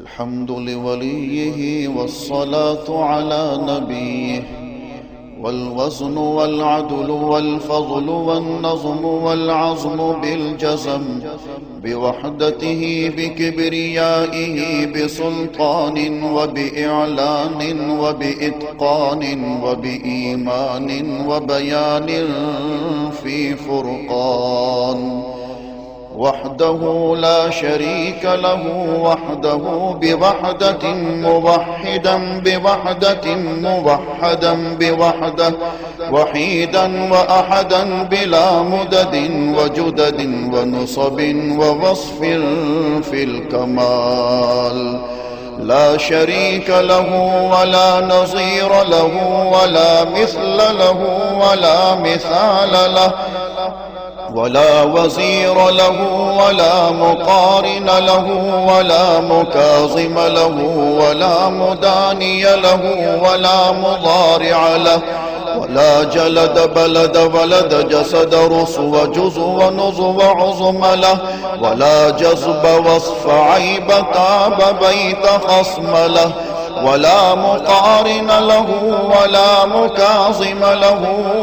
الحمد لوليه والصلاة على نبيه، والوزن والعدل والفضل والنظم والعظم بالجزم، بوحدته بكبريائه بسلطان وبإعلان وبإتقان وبإيمان وبيان في فرقان، وحده لا شريك له، وحده بوحدة موحدا بوحدة موحدا بوحدة، وحيدا وأحدا بلا مدد وجدد ونصب ووصف في الكمال، لا شريك له ولا نظير له ولا مثل له ولا مثال له، ولا وزير له ولا مقارن له ولا مكاظم له ولا مداني له ولا مضارع له، ولا جلد بلد ولد جسد رسو جزو ونزو عظم له، ولا جذب وصف عيب تاب بيت خصم له، ولا مقارن له ولا مكاظم له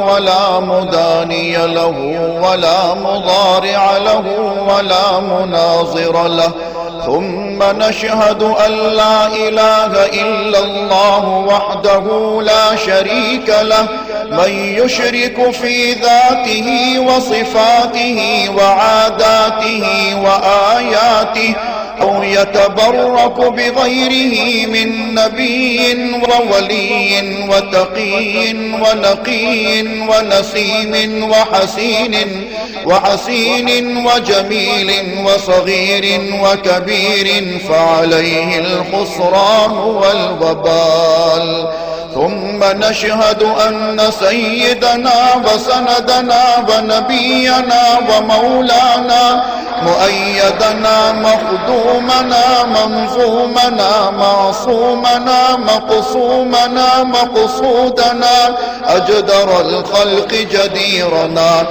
ولا مداني له ولا مضارع له ولا مناظر له. ثم نشهد أن لا إله إلا الله وحده لا شريك له، من يشرك في ذاته وصفاته وعاداته وآياته أو يتبرك بغيره من نبي وولي وتقي ونقي ونسيم وحسين وجميل وصغير وكبير، فعليه الخسران والوبال. ثم نشهد أن سيدنا وسندنا ونبينا ومولانا مؤيدنا مخدومنا منظومنا معصومنا مقصومنا مقصودنا أجدر الخلق جديرنا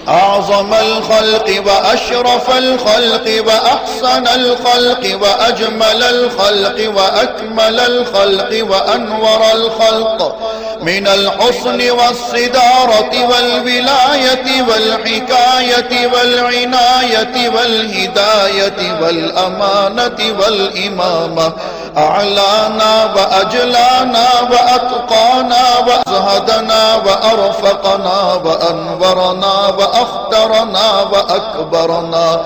أعظم الخلق وأشرف الخلق وأحسن الخلق وأجمل الخلق وأكمل الخلق وأنور الخلق، من الحسن والصدارة والولاية والحكاية والعناية والهداية والأمانة والإمامة، أعلانا وأجلانا وأتقانا وأزهدنا وأرفقنا وأنورنا وأخطرنا وأكبرنا،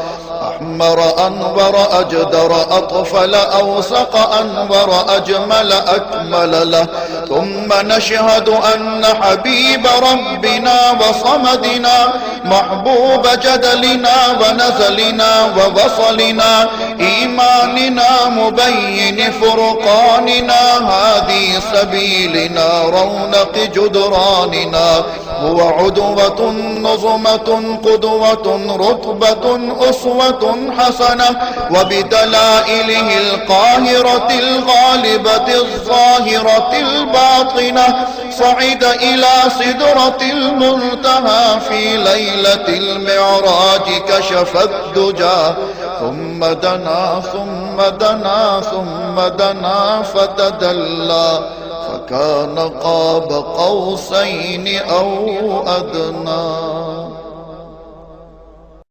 أحمر أنور أجدر أطفل أوسق أنور أجمل أكمل له. ثم نشهد أن حبيب ربنا وصمدنا محبوب جدلنا ونزلنا ووصلنا إيماننا مبين فرقاننا هادي سبيلنا رونق جدراننا، هو عدوة نظمة قدوة رتبة أسوة حسنة، وبدلائله القاهرة الغالبة الظاهرة الباطنة صعد إلى سدرة المنتهى في ليلة المعراج كشف الدجى، ثم دنا ثم دنا ثم دنا فتدلى فكان قاب قوسين أو أدنى.